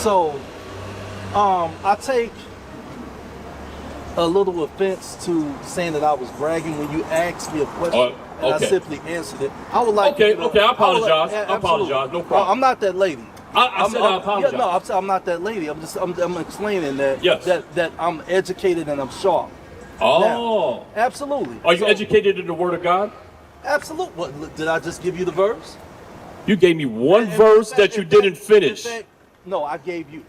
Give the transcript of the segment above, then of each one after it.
So, I take a little offense to saying that I was bragging when you asked me a question and I simply answered it. I would like I apologize. I apologize. No problem. I'm not that lady. I said I apologize. Yeah, no, I'm not that lady. I'm explaining that that I'm educated and I'm sharp. Oh. Now, absolutely. Are you educated in the Word of God? Absolutely. What, did I just give you the verse? You gave me one verse that you didn't finish. No, I gave you.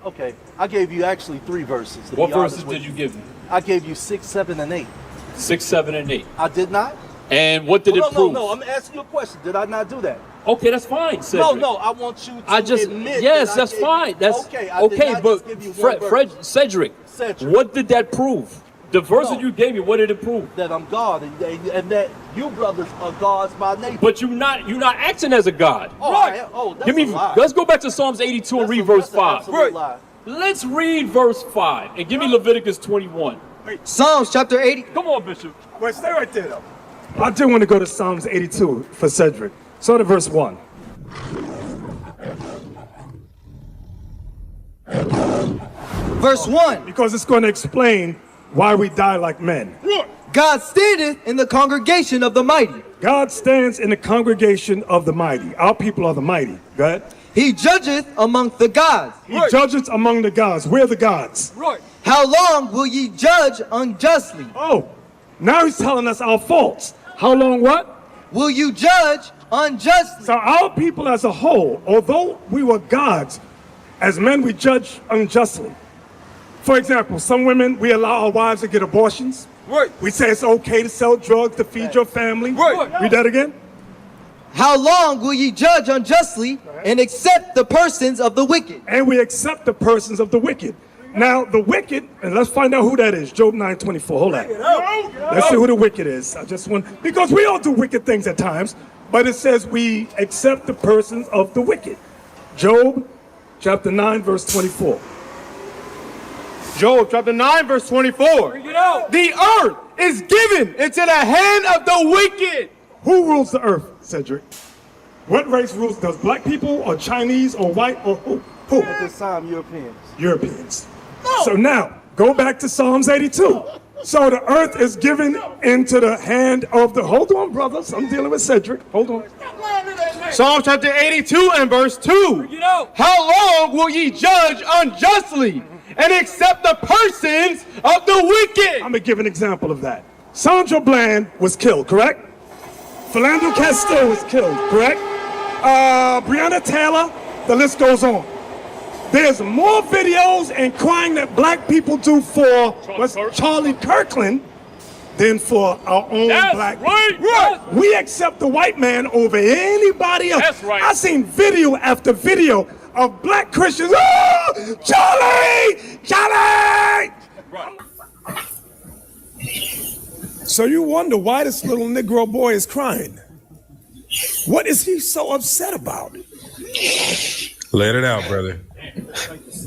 Okay, I gave you actually 3 verses. What verses did you give me? I gave you 6, 7, and 8. 6, 7, and 8. I did not. And what did it prove? No, I'm asking you a question. Did I not do that? Okay, that's fine, Cedric. No, I want you to admit yes, that that's fine. That's okay. But Cedric, what did that prove? The verse that you gave me, what did it prove? That I'm God and that you brothers are gods by nature. But you're not acting as a god. Oh, right. That's a lie. Let's go back to Psalms 82 and read verse 5. Right. Let's read verse 5 and give me Leviticus 21. Psalms chapter 80. Come on, Bishop. Wait, stay right there though. I do want to go to Psalms 82 for Cedric. Start at verse 1. Verse 1. Because it's going to explain why we die like men. God standeth in the congregation of the mighty. God stands in the congregation of the mighty. Our people are the mighty. Go ahead. He judgeth among the gods. He judges among the gods. We're the gods. Right. How long will ye judge unjustly? Oh, now he's telling us our faults. How long what? Will you judge unjustly? So our people as a whole, although we were gods, as men we judge unjustly. For example, some women, we allow our wives to get abortions. Right. We say it's okay to sell drugs to feed your family. Right. Read that again. How long will ye judge unjustly and accept the persons of the wicked? And we accept the persons of the wicked. Now, the wicked, and let's find out who that is. Job 9:24. Hold on. Let's see who the wicked is. I just want, because we all do wicked things at times, but it says we accept the persons of the wicked. Job chapter 9, verse 24. Job chapter 9, verse 24. The earth is given into the hand of the wicked. Who rules the earth, Cedric? What race rules? Does black people or Chinese or white or who? At this time, Europeans. Europeans. So now, go back to Psalms 82. So the earth is given into the hand of the... Hold on, brothers. I'm dealing with Cedric. Hold on. Psalm chapter 82 and verse 2. How long will ye judge unjustly and accept the persons of the wicked? I'm going to give an example of that. Sandra Bland was killed, correct? Philando Castile was killed, correct? Breonna Taylor, the list goes on. There's more videos and crying that black people do for Charlie Kirkland than for our own black people. Right. We accept the white man over anybody else. That's right. I've seen video after video of black Christians. Oh, Charlie! Charlie! Right. So you wonder why this little Negro boy is crying. What is he so upset about? Let it out, brother.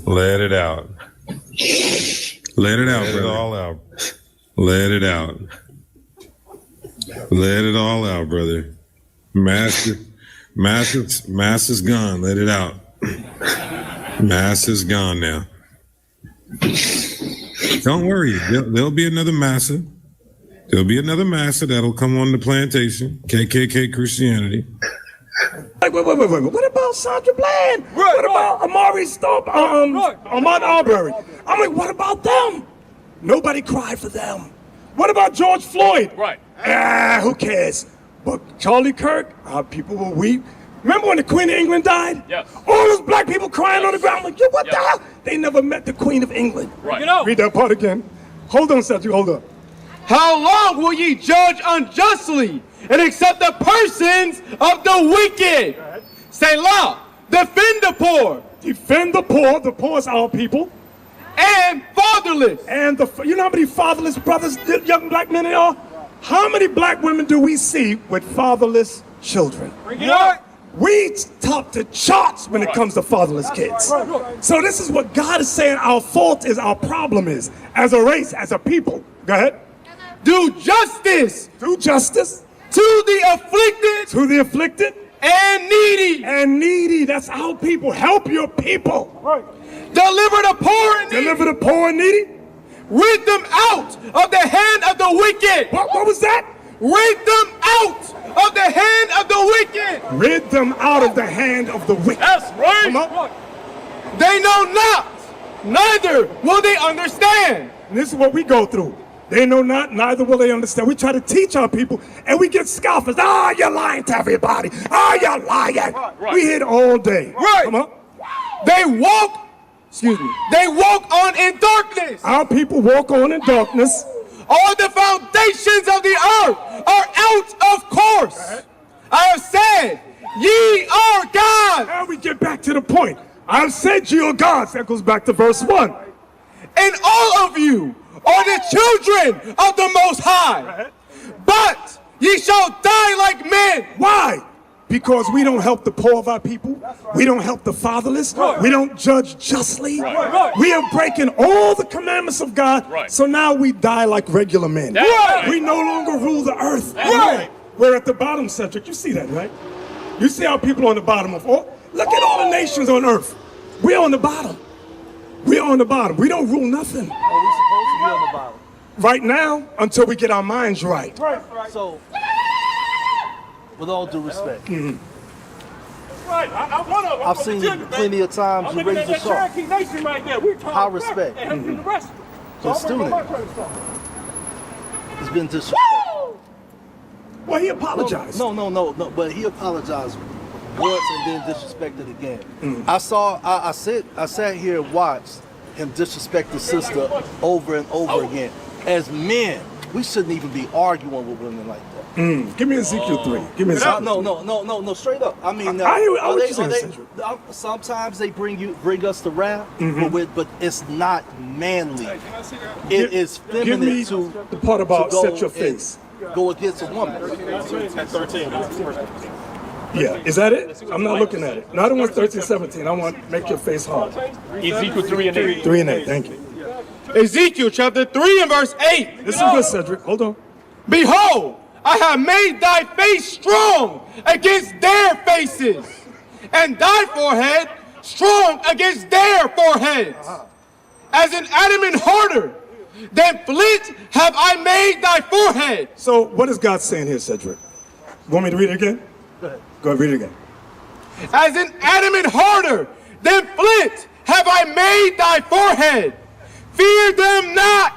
Let it out. Let it out, brother. Let it all out. Let it out. Let it all out, brother. Mass is gone. Let it out. Mass is gone now. Don't worry. There'll be another massa. There'll be another massa that'll come on the plantation. KKK Christianity. Wait. What about Sandra Bland? What about Amari Stope? Ahmaud Arbery? I'm like, what about them? Nobody cried for them. What about George Floyd? Right. Who cares? But Charlie Kirk, our people will weep. Remember when the Queen of England died? Yes. All those black people crying on the ground like, yo, what the hell? They never met the Queen of England. Right. Read that part again. Hold on, Cedric, hold on. How long will ye judge unjustly and accept the persons of the wicked? Say loud. Defend the poor. Defend the poor. The poor is our people. And fatherless. And you know how many fatherless brothers, young black men there are? How many black women do we see with fatherless children? We top the charts when it comes to fatherless kids. So this is what God is saying our fault is, our problem is, as a race, as a people. Go ahead. Do justice. Do justice. To the afflicted. To the afflicted. and needy. And needy. That's how people help your people. Right. Deliver the poor and needy. Deliver the poor and needy. Rid them out of the hand of the wicked. What was that? Rid them out of the hand of the wicked. Rid them out of the hand of the wicked. That's right. Come on. They know not, neither will they understand. And this is what we go through. They know not, neither will they understand. We try to teach our people, and we get scoffers. You're lying to everybody. You're lying. Right. We hear it all day. Right. Come on. They walk, they walk on in darkness. Our people walk on in darkness. All the foundations of the earth are out of course. I have said, ye are gods. Now we get back to the point. I've said ye are gods. That goes back to verse 1. And all of you are the children of the Most High. But ye shall die like men. Why? Because we don't help the poor of our people. We don't help the fatherless. We don't judge justly. We are breaking all the commandments of God. So now we die like regular men. We no longer rule the earth. We're at the bottom, Cedric. You see that, right? You see our people on the bottom of all. Look at all the nations on earth. We're on the bottom. We're on the bottom. We don't rule nothing. Are we supposed to be on the bottom? Right now, until we get our minds right. So, with all due respect, I've seen you plenty of times. You raise the shark. High respect. But student, it's been disrespectful. Well, he apologized. No. But he apologized once and then disrespected again. I sat here and watched him disrespect the sister over and over again. As men, we shouldn't even be arguing with women like that. Give me Ezekiel 3. Give me Ezekiel 3. No, straight up. I mean, sometimes they bring us to wrath, but it's not manly. It is feminine. Give me the part about set your face. Go against a woman. At 13. Yeah, is that it? I'm not looking at it. No, I don't want 13, 17. I want make your face hard. Ezekiel 3 and 8. 3 and 8, thank you. Ezekiel chapter 3 and verse 8. This is good, Cedric. Hold on. Behold, I have made thy face strong against their faces, and thy forehead strong against their foreheads. As an adamant harder than flint have I made thy forehead. So what is God saying here, Cedric? Want me to read it again? Go ahead, read it again. As an adamant harder than flint have I made thy forehead. Fear them not.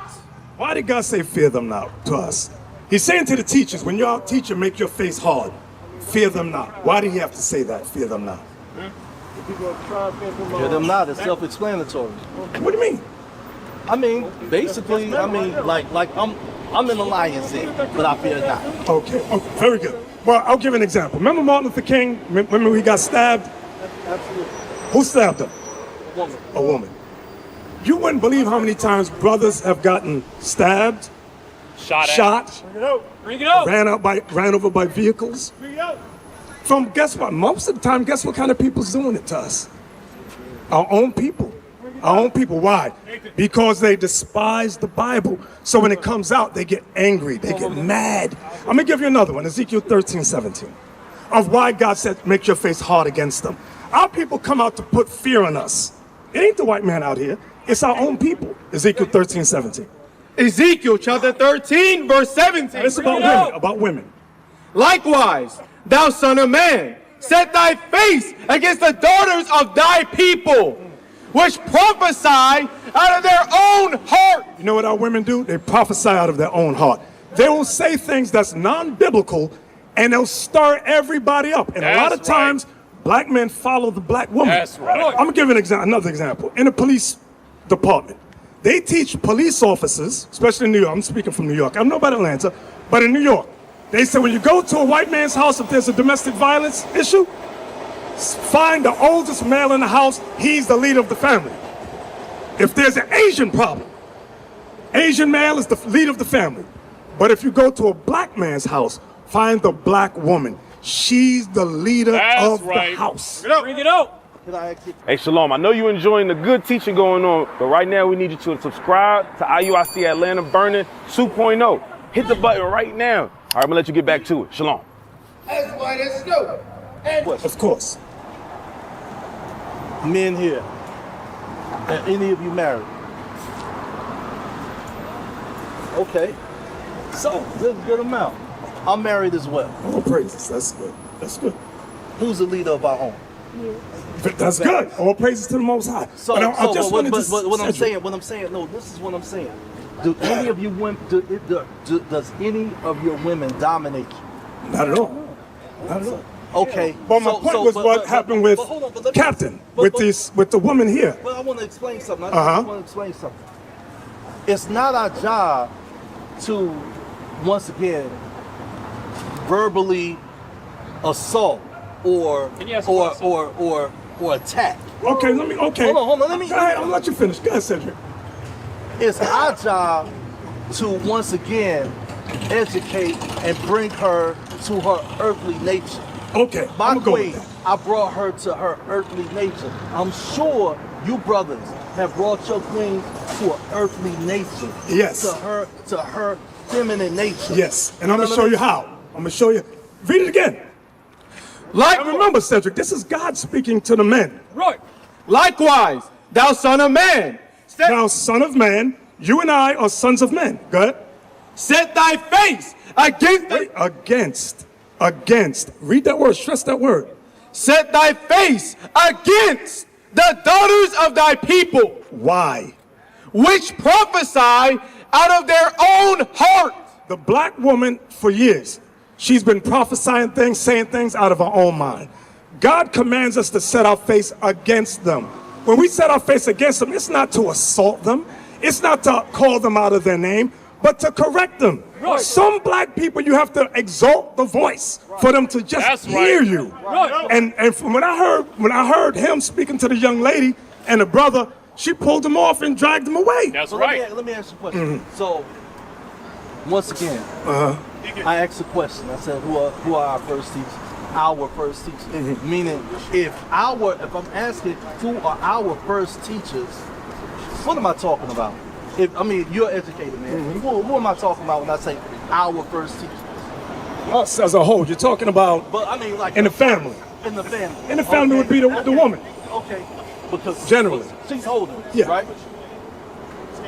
Why did God say fear them not to us? He's saying to the teachers, when you're out teaching, make your face hard. Fear them not. Why did he have to say that? Fear them not. Fear them not. It's self-explanatory. What do you mean? I mean, basically, like I'm in the lion's den, but I fear not. Okay, very good. Well, I'll give an example. Remember Martin Luther King? Remember he got stabbed? Absolutely. Who stabbed him? Woman. A woman. You wouldn't believe how many times brothers have gotten stabbed, shot, ran over by vehicles. From guess what? Most of the time, guess what kind of people's doing it to us? Our own people. Our own people. Why? Because they despise the Bible. So when it comes out, they get angry. They get mad. I'm going to give you another one. Ezekiel 13, 17. Of why God said, make your face hard against them. Our people come out to put fear on us. It ain't the white man out here. It's our own people. Ezekiel 13, 17. Ezekiel chapter 13, verse 17. It's about women. About women. Likewise, thou son of man, set thy face against the daughters of thy people, which prophesy out of their own heart. You know what our women do? They prophesy out of their own heart. They will say things that's non-biblical, and they'll stir everybody up. And a lot of times, black men follow the black woman. That's right. I'm going to give another example. In the police department, they teach police officers, especially in New York. I'm speaking from New York. I don't know about Atlanta, but in New York, they say when you go to a white man's house, if there's a domestic violence issue, find the oldest male in the house. He's the leader of the family. If there's an Asian problem, Asian male is the leader of the family. But if you go to a black man's house, find the black woman. She's the leader of the house. Bring it out. Hey, Shalom, I know you're enjoying the good teaching going on, but right now we need you to subscribe to IUIC Atlanta Burning 2.0. Hit the button right now. All right, I'm going to let you get back to it. Shalom. As white as snow. Of course. Men here, are any of you married? Okay, so there's a good amount. I'm married as well. All praises. That's good. That's good. Who's the leader of our home? That's good. All praises to the Most High. So, but I just wanted to what I'm saying, no, this is what I'm saying. Do any of you women, does any of your women dominate you? Not at all. Not at all. Okay. But my point was what happened with Captain, with the woman here. Well, I want to explain something. I want to explain something. It's not our job to, once again, verbally assault or attack. Okay, okay. Hold on, let me. Go ahead, I'll let you finish. Go ahead, Cedric. It's our job to once again educate and bring her to her earthly nature. Okay, My I'm queen, go I brought her to her earthly nature. I'm sure you brothers have brought your queen to an earthly nature. Yes. To her feminine nature. Yes, and I'm gonna show you how. I'm gonna show you. Read it again. Now remember, Cedric, this is God speaking to the men. Right. Likewise, thou son of man. Thou son of man, you and I are sons of men. Go ahead. Set thy face Against. Read that word. Stress that word. Set thy face against the daughters of thy people. Why? Which prophesy out of their own heart. The black woman, for years, she's been prophesying things, saying things out of her own mind. God commands us to set our face against them. When we set our face against them, it's not to assault them. It's not to call them out of their name, but to correct them. Right. Some black people, you have to exalt the voice for them to just hear you. Right. And from when I heard him speaking to the young lady and the brother, she pulled him off and dragged him away. That's so right. Let me ask you a question. So, once again, I asked a question. I said, who are our first teachers? Our first teachers. Meaning, if I'm asking who are our first teachers, what am I talking about? You're educated, man. Who am I talking about when I say our first teachers? Us as a whole. You're talking about in the family. In the family. In the family would be the woman. Okay. Because generally. She's holding, yeah. Right?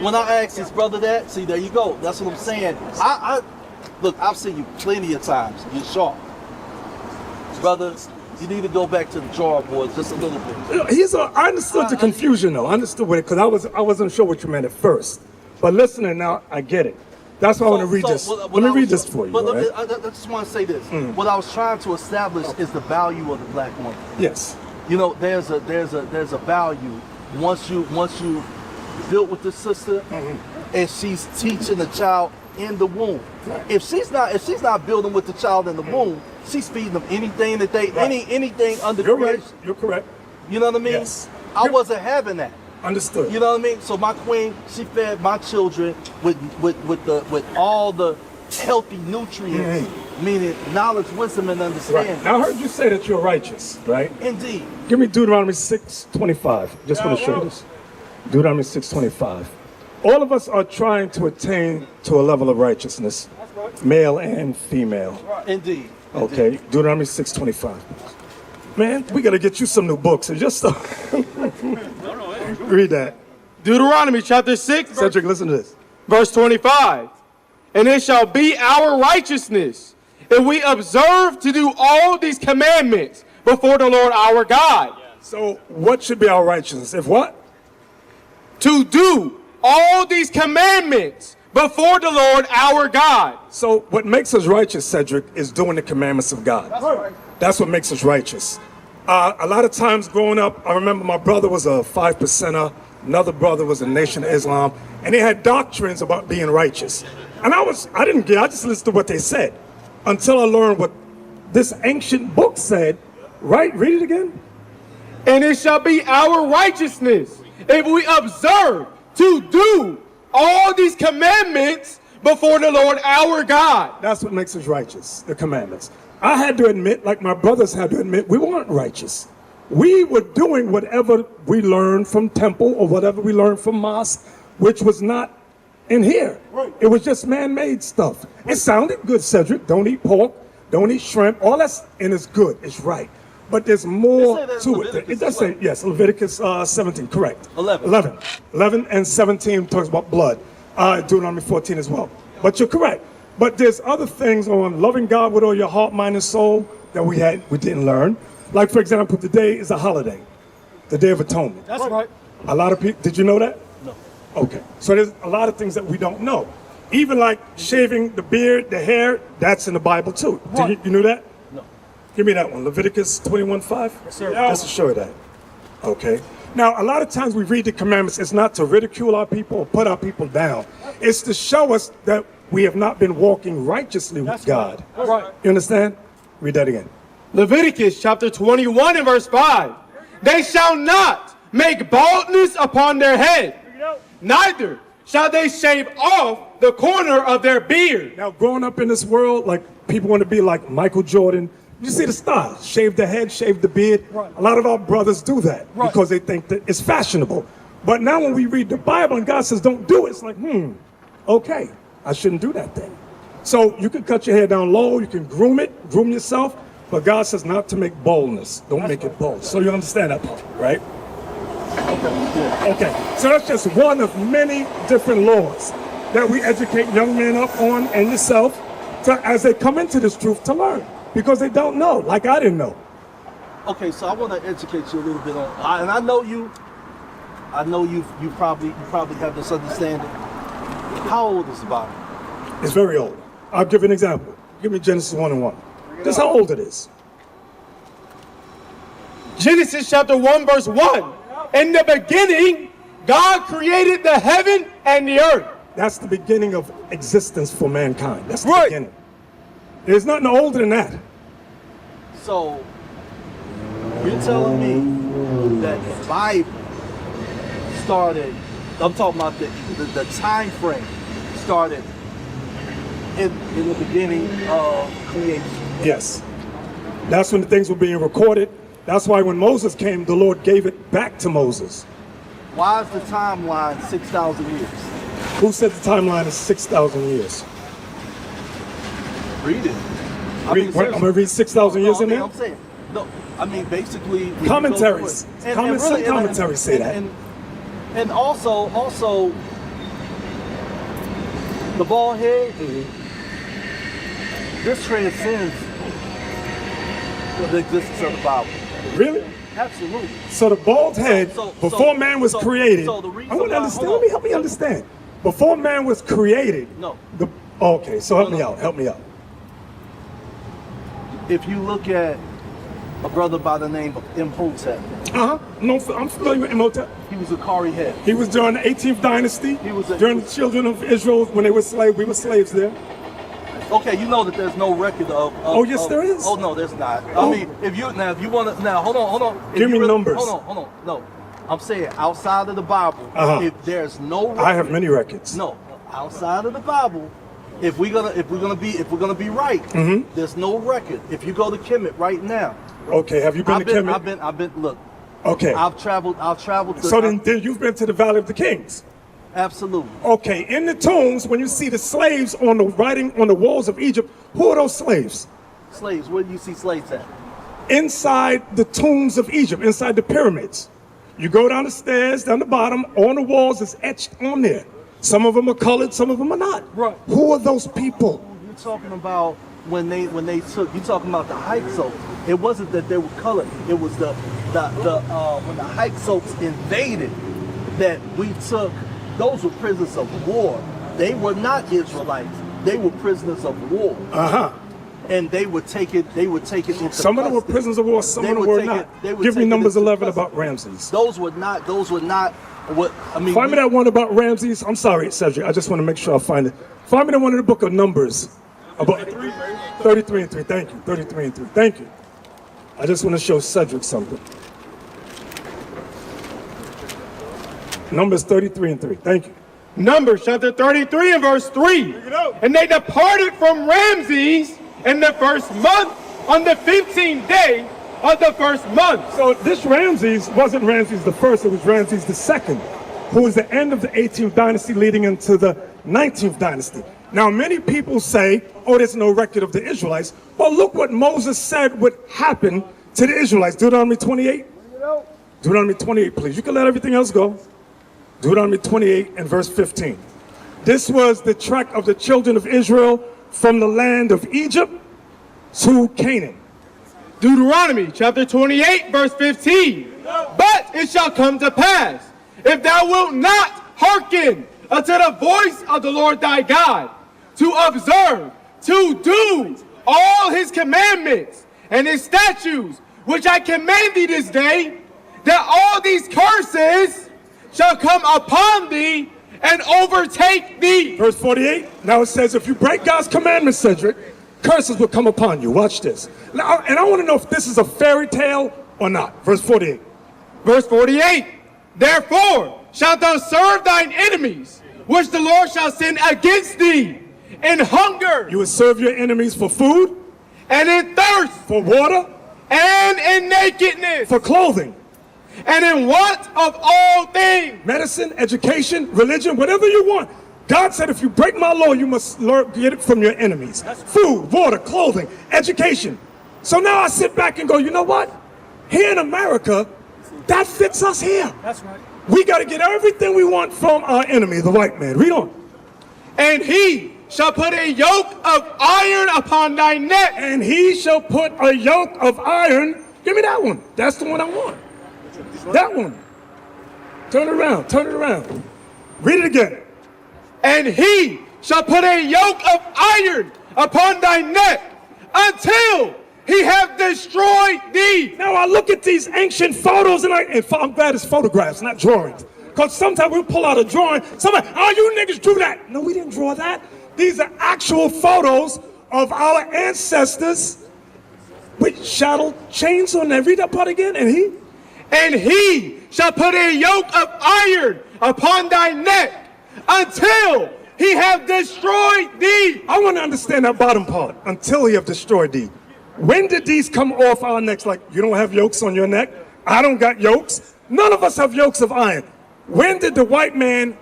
When I asked his brother that, see, there you go. That's what I'm saying. Look, I've seen you plenty of times. You're sharp. Brother, you need to go back to the drawing board just a little bit. I understood the confusion, though. I understood it because I wasn't sure what you meant at first. But listening now, I get it. That's why I want to read this. Let me read this for you. But right? I just want to say this. What I was trying to establish is the value of the black woman. Yes. You know, there's a value once you built with the sister, and she's teaching the child in the womb. Right. If she's not building with the child in the womb, she's feeding them anything that they anything under creation. Right. You're correct. You know what I mean? Yes. I wasn't having that. Understood. You know what I mean? So my queen, she fed my children with all the healthy nutrients, meaning knowledge, wisdom, and understanding. Right. Now I heard you say that you're righteous, right? Indeed. Give me Deuteronomy 6:25. Just want to show this. Deuteronomy 6:25. All of us are trying to attain to a level of righteousness, male and female. Indeed. Okay, Deuteronomy 6:25. Man, we got to get you some new books. Just read that. Deuteronomy chapter 6. Cedric, listen to this. Verse 25. And it shall be our righteousness if we observe to do all these commandments before the Lord our God. So what should be our righteousness? If what? To do all these commandments before the Lord our God. So what makes us righteous, Cedric, is doing the commandments of God. That's right. That's what makes us righteous. A lot of times growing up, I remember my brother was a 5%er, another brother was a Nation of Islam, and they had doctrines about being righteous. And I just listened to what they said until I learned what this ancient book said. Right? Read it again. And it shall be our righteousness if we observe to do all these commandments before the Lord our God. That's what makes us righteous, the commandments. I had to admit, like my brothers had to admit, we weren't righteous. We were doing whatever we learned from temple or whatever we learned from mosque, which was not in here. Right. It was just man-made stuff. It sounded good, Cedric. Don't eat pork, don't eat shrimp. All that's in is good, it's right. but there's more It say that in to it. Leviticus It does as well. say, yes, Leviticus 17, correct. 11. 11 and 17 talks about blood. Deuteronomy 14 as well. But you're correct. But there's other things on loving God with all your heart, mind, and soul that we didn't learn. Like, for example, today is a holiday, the Day of Atonement. That's right. A lot of people, did you know that? No. Okay. So there's a lot of things that we don't know. Even like shaving the beard, the hair, that's in the Bible too. You knew that? No. Give me that one. Leviticus 21:5? Yes, sir. Let's show you that. Okay. Now, a lot of times we read the commandments, it's not to ridicule our people or put our people down. It's to show us that we have not been walking righteously with God. Right. You understand? Read that again. Leviticus chapter 21 and verse 5. They shall not make baldness upon their head, neither shall they shave off the corner of their beard. Now, growing up in this world, like people want to be like Michael Jordan. You see the style, shave the head, shave the beard. Right. A lot of our brothers do that Right. because they think that it's fashionable. But now when we read the Bible and God says don't do it, it's like, okay, I shouldn't do that then. So you can cut your hair down low, you can groom yourself, but God says not to make boldness. Don't make it bold. So you understand that part, right? Okay, so that's just one of many different laws that we educate young men up on and yourself as they come into this truth to learn. Because they don't know, like I didn't know. Okay, so I want to educate you a little bit on, and I know you probably have this understanding. How old is the Bible? It's very old. I'll give you an example. Give me Genesis 1:1. This is how old it is. Genesis chapter 1 verse 1. In the beginning, God created the heaven and the earth. That's the beginning of existence for mankind. That's the Right. beginning. There's nothing older than that. So you're telling me that the Bible started, I'm talking about the time frame started in the beginning of creation. Yes. That's when the things were being recorded. That's why when Moses came, the Lord gave it back to Moses. Why is the timeline 6,000 years? Who said the timeline is 6,000 years? Read it. I'm going to read 6,000 years in there? I'm saying, no, I mean, basically. when you go Commentaries. through it- Some commentaries say that. And also, the bald head, this transcends the existence of the Bible. Really? Absolutely. So the bald head, before man was created, so the reason I want to why- understand. hold on. Help me understand. Before man was created, No. Okay, so help No, me no. out. Help me out. If you look at a brother by the name of Imhotep, No, I'm familiar with Imhotep. he was a Kari head. He was during the 18th dynasty. He was a- during the children of Israel when they were slaves. We were slaves there. Okay, you know that there's no record of. Oh, yes, there is. Oh no, there's not. Oh. I mean, if you want to now, hold on. If Give you me numbers. Hold on. No, I'm saying outside of the Bible, if there's no record, I have many records. No, outside of the Bible, if we're gonna be right, there's no record. If you go to Kemet right now, Okay, have you been to Kemet? I've been. Look, Okay. I've traveled. To, So then you've been to the Valley of the Kings. absolutely. Okay, in the tombs, when you see the slaves on the writing on the walls of Egypt, who are those slaves? Slaves. Where do you see slaves at? Inside the tombs of Egypt, inside the pyramids. You go down the stairs, down the bottom, on the walls, it's etched on there. Some of them are colored, some of them are not. Right. Who are those people? You're talking about when they took. You're talking about the Hyksos. It wasn't that they were colored. It was the when the Hyksos invaded that we took. Those were prisoners of war. They were not Israelites. They were prisoners of war. And they would take it into Some of them were custody. prisoners of war, some They of them would were take not. it- they would Give me take it numbers into 11 custody. about Ramses. Those were not what I mean. Find me that one about Ramses. I'm sorry, Cedric. I just want to make sure I find it. Find me the one in the book of Numbers. About 33 and 3. Thank you. 33 and 3. Thank you. I just want to show Cedric something. Numbers 33 and 3. Thank you. Numbers chapter 33 and verse 3. And they departed from Ramses in the first month on the 15th day of the first month. So this Ramses wasn't Ramses the first, it was Ramses the second, who was the end of the 18th dynasty leading into the 19th dynasty. Now many people say, oh, there's no record of the Israelites. Well, look what Moses said would happen to the Israelites. Deuteronomy 28. Deuteronomy 28, please. You can let everything else go. Deuteronomy 28 and verse 15. This was the trek of the children of Israel from the land of Egypt to Canaan. Deuteronomy chapter 28, verse 15. But it shall come to pass, if thou wilt not hearken unto the voice of the Lord thy God, to observe, to do all his commandments and his statutes, which I command thee this day, that all these curses shall come upon thee and overtake thee. Verse 48, now it says, if you break God's commandments, Cedric, curses will come upon you. Watch this. Now, and I want to know if this is a fairy tale or not. Verse 48. Verse 48, therefore shalt thou serve thine enemies, which the Lord shall send against thee, in hunger. You will serve your enemies for food. And in thirst. For water. And in nakedness. For clothing. And in want of all things. Medicine, education, religion, whatever you want. God said if you break my law, you must get it from your enemies. Food, water, clothing, education. So now I sit back and go, you know what? Here in America, that fits us here. That's right. We got to get everything we want from our enemy, the white man. Read on. And he shall put a yoke of iron upon thy neck. And he shall put a yoke of iron. Give me that one. That's the one I want. That one. Turn it around. Turn it around. Read it again. And he shall put a yoke of iron upon thy neck until he have destroyed thee. Now I look at these ancient photos and I'm glad it's photographs, not drawings. Because sometimes we'll pull out a drawing. Somebody, oh, you niggas drew that. No, we didn't draw that. These are actual photos of our ancestors with shuttle chains on there. Read that part again. And he shall put a yoke of iron upon thy neck until he have destroyed thee. I want to understand that bottom part. Until he have destroyed thee. When did these come off our necks? Like, you don't have yokes on your neck. I don't got yokes. None of us have yokes of iron. When did the white man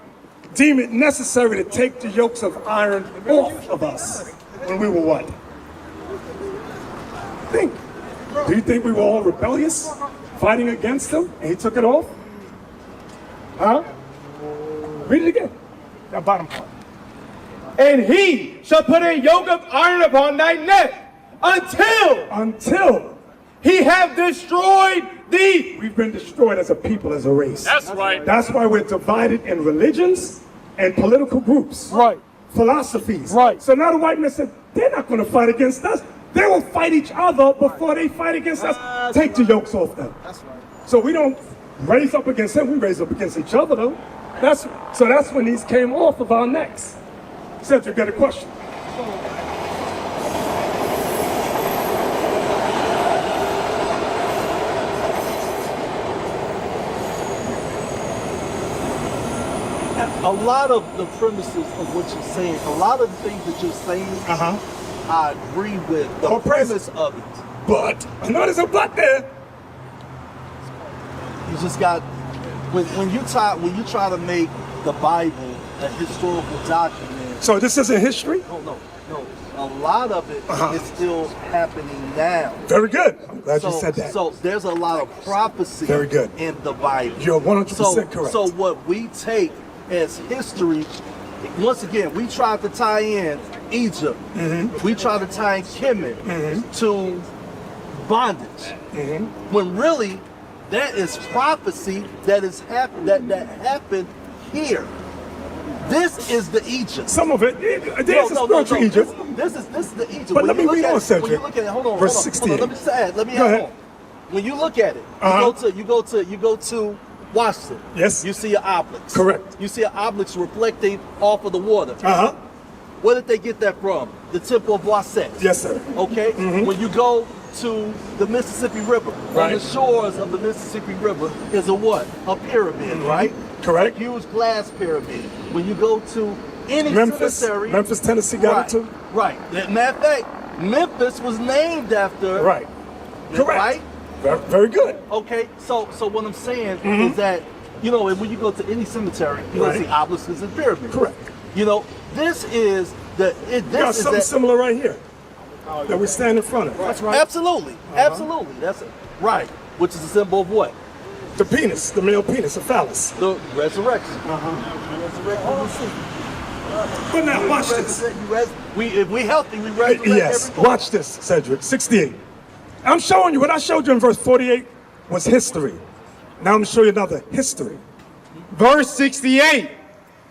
deem it necessary to take the yokes of iron off of us? When we were what? Think. Do you think we were all rebellious, fighting against him, and he took it off? Huh? Read it again. That bottom part. And he shall put a yoke of iron upon thy neck until he have destroyed thee. We've been destroyed as a people, as a race. That's right. That's why we're divided in religions and political groups. Right. Philosophies. Right. So now the white man said, they're not going to fight against us. They will fight each other before they fight against us. Take the yokes off them. That's right. So we don't raise up against them, we raise up against each other though. So that's when these came off of our necks. Cedric, got a question? A lot of the premises of what you're saying, a lot of the things that you're saying, I agree with the premise of it. But I know there's a but there. You just got when you try to make the Bible a historical document. So this isn't history? No. A lot of it is still happening now. Very good. I'm glad you said that. So there's a lot of prophecy Very good. in the Bible. You're 100% correct. So what we take as history, once again, we tried to tie in Egypt. We tried to tie in Kemet to bondage. When really, that is prophecy that happened here. This is the Egypt. Some of it, there's a spiritual Egypt. This is the Egypt. But let me read on, Cedric. When you look at it, hold on. Verse 68. Let me just add. Let me Go add ahead. on. When you look at it, you go to Washington. Yes. You see an obelisk. Correct. You see an obelisk reflecting off of the water. Where did they get that from? The Temple of Waset. Yes, sir. Okay. When you go to the Mississippi River, on the shores of the Mississippi River is a what? A pyramid, right? Correct. A huge glass pyramid. When you go to any cemetery, Memphis, Tennessee got it too. Right. Matter of fact, Memphis was named after. Right. Correct. Right. Very good. Okay. So what I'm saying is that when you go to any cemetery, you're gonna see obelisks and pyramids. Correct. This is the. Got something similar right here that we stand in front of. That's right. Absolutely. Absolutely. Right. Which is a symbol of what? The penis, the male penis, the phallus. The resurrection. But now, watch this. If we healthy, we resurrect Yes, every morning. watch this, Cedric. 68. I'm showing you, what I showed you in verse 48 was history. Now I'm going to show you another history. Verse 68.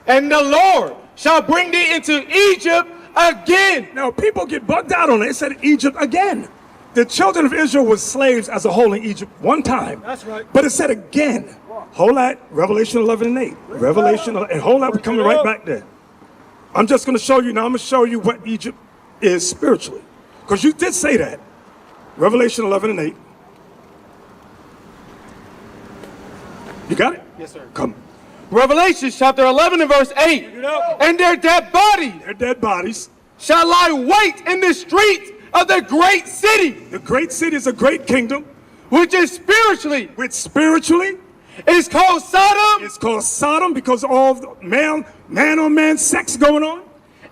And the Lord shall bring thee into Egypt again. Now, people get bugged out on it. It said Egypt again. The children of Israel were slaves as a whole in Egypt one time. That's right. But it said again. Hold that. Revelation 11 and 8. Revelation, and hold that. We're coming right back there. I'm just going to show you now. I'm going to show you what Egypt is spiritually. Because you did say that. Revelation 11 and 8. You got it? Yes, sir. Come. Revelation chapter 11 and verse 8. And their dead bodies Their dead bodies. shall lie wait in the streets of the great city, The great city is a great kingdom, which is spiritually which spiritually is called Sodom it's called Sodom because all the man on man sex going on.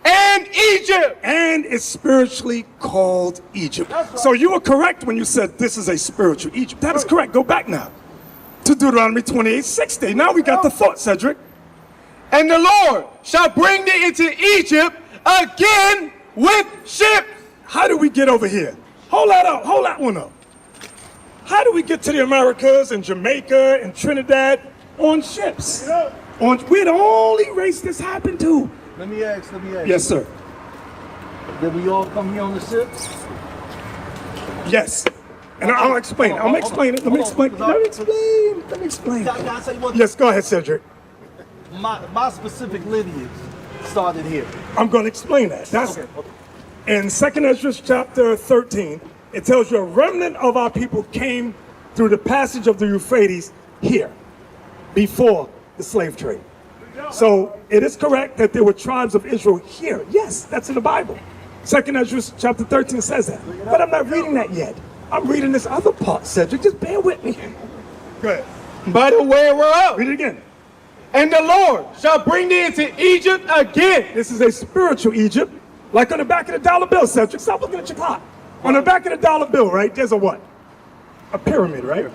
and Egypt. And it's spiritually called Egypt. So you were correct when you said this is a spiritual Egypt. That is correct. Go back now to Deuteronomy 28:60. Now we got the thought, Cedric. And the Lord shall bring thee into Egypt again with ships. How do we get over here? Hold that up. Hold that one up. How do we get to the Americas and Jamaica and Trinidad on ships? We're the only race this happened to. Let me ask. Yes, sir. Did we all come here on the ship? Yes. And I'll explain. Let me explain. Can I say one thing? Yes, go ahead, Cedric. My specific lineage started here. I'm going to explain that. That's Okay. in 2nd Ezra chapter 13. It tells you a remnant of our people came through the passage of the Euphrates here before the slave trade. So it is correct that there were tribes of Israel here. Yes, that's in the Bible. 2nd Ezra chapter 13 says that. But I'm not reading that yet. I'm reading this other part, Cedric. Just bear with me. Go ahead. By the way whereof. Read it again. And the Lord shall bring thee into Egypt again. This is a spiritual Egypt, like on the back of the dollar bill, Cedric. Stop looking at your clock. On the back of the dollar bill, right, there's a what? A pyramid, right?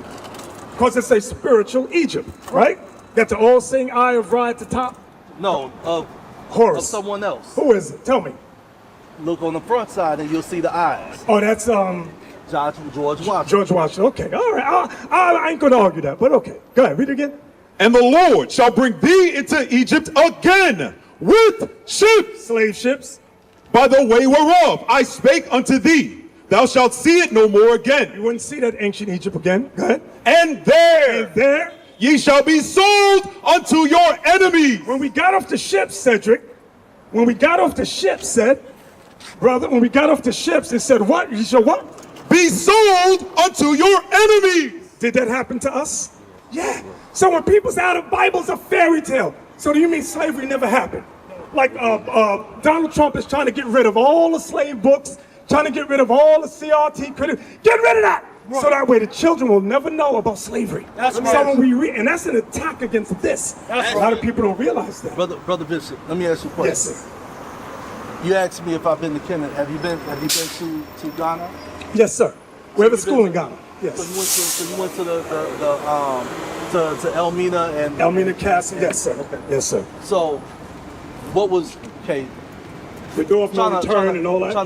Because it's a spiritual Egypt, right? Got the all-seeing eye of Ra at the top. No, of Horus. someone else. Who is it? Tell me. Look on the front side and you'll see the eyes. Oh, that's George Washington. George Washington. Okay, all right. I ain't going to argue that, but okay. Go ahead, read it again. And the Lord shall bring thee into Egypt again with ships, Slave ships. by the way whereof I spake unto thee. Thou shalt see it no more You again. wouldn't see that ancient Egypt again. Go ahead. And there And there, ye shall be sold unto your enemies. when we got off the ships, Cedric, when we got off the ships, when we got off the ships, it said what? You shall what? Be sold unto your enemies. Did that happen to us? Yeah. So when people say, the Bible's a fairy tale, so do you mean slavery never happened? Like Donald Trump is trying to get rid of all the slave books, trying to get rid of all the CRT credit. Get rid of that! Right. So that way the children will never know about slavery. That's so right. When we read, and that's an attack against this. That's a lot of people don't realize that. Brother Bishop, let me ask you a question. Yes, sir. You asked me if I've been to Kenya. Have you been to Ghana? Yes, sir. We have a school in Ghana. Yes. So you went to to Elmina and Elmina Castle. Yes, sir. Okay. Yes, sir. So, what was The door of no return and all that. I'm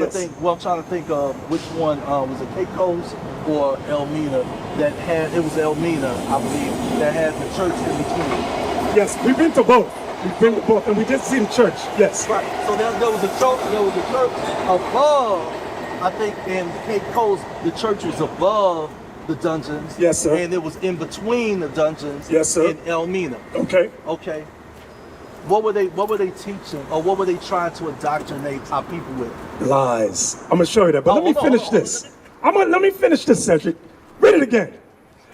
trying to think of which one was it Cape Coast or Elmina that had it was Elmina, I believe, that had the church in between. Yes, we've been to both. We've been to both, and we did see the church. Yes. Right. So there was a church. There was a church above. I think in Cape Coast, the church was above the dungeons. Yes, sir. And it was in between the dungeons. Yes, sir. In Elmina. Okay. Okay. What were they teaching, or what were they trying to indoctrinate our people with? Lies. I'm gonna show you that, but let me finish this. Let me finish this, Cedric. Read it again.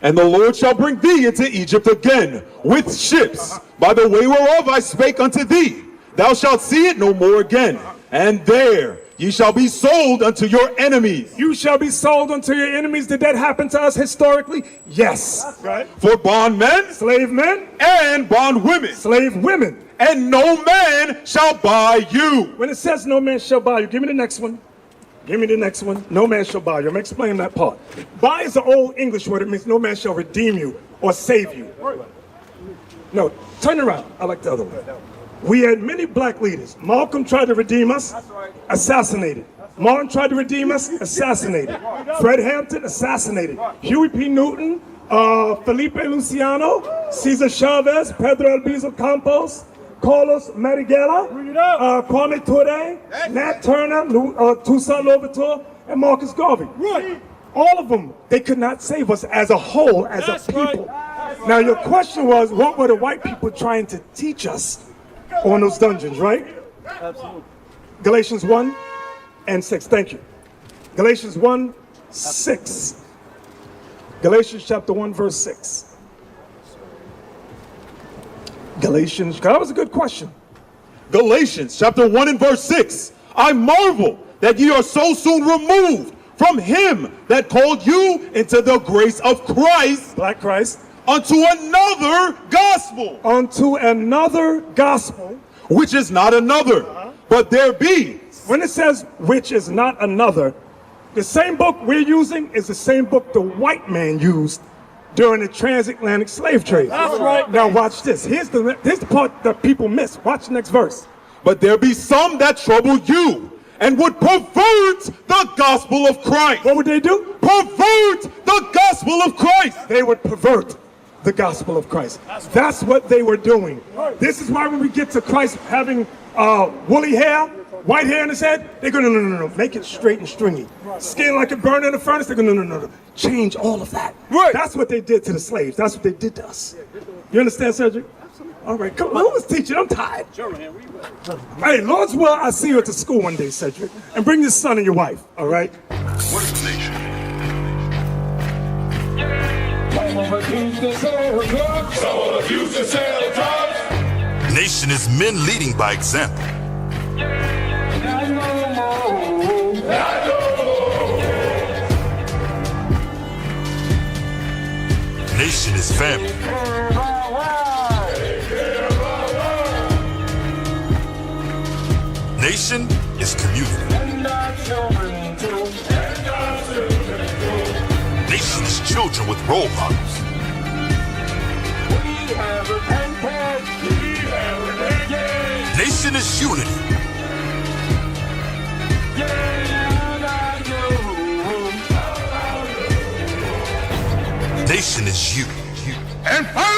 And the Lord shall bring thee into Egypt again with ships, by the way whereof I spake unto thee. Thou shalt see it no more again. And there ye shall be sold unto your enemies. You shall be sold unto your enemies. Did that happen to us historically? Yes. That's right. For bondmen, Slave men, and bondwomen, slave women. and no man shall buy you. When it says no man shall buy you, give me the next one. Give me the next one. No man shall buy you. I'm explaining that part. Buy is an old English word. It means no man shall redeem you or save you. No, turn around. I like the other one. We had many black leaders. Malcolm tried to redeem us, assassinated. Martin tried to redeem us, assassinated. Fred Hampton, assassinated. Huey P. Newton, Felipe Luciano, Cesar Chavez, Pedro Albizu Campos, Carlos Marighella, Kwame Ture, Nat Turner, Toussaint Louverture, and Marcus Garvey. All of them, they could not save us as a whole, as a people. Now your question was, what were the white people trying to teach us on those dungeons, right? Absolutely. Galatians 1 and 6, thank you. Galatians 1, 6. Galatians chapter 1, verse 6. Galatians, that was a good question. Galatians chapter 1 and verse 6. I marvel that ye are so soon removed from him that called you into the grace of Christ. Black Christ. Unto another gospel. Unto another gospel. Which is not another, but there be. When it says which is not another, the same book we're using is the same book the white man used during the transatlantic slave trade. That's right. Now watch this. Here's the part that people miss. Watch the next verse. But there be some that trouble you and would pervert the gospel of Christ. What would they do? Pervert the gospel of Christ. They would pervert the gospel of Christ. That's what they were doing. This is why when we get to Christ having woolly hair, white hair in his head, they go, no, make it straight and stringy. Skin like a burn in the furnace, they go, no, change all of that. Right. That's what they did to the slaves. That's what they did to us. You understand, Cedric? All right, come on. Who was teaching? I'm tired. Hey, Lord's will, I'll see you at the school one day, Cedric. And bring your son and your wife, all right? What is the nation? Nation is men leading by example. Nation is family. Nation is community. Nation is children with role models. Nation is unity. Nation is you. And finally,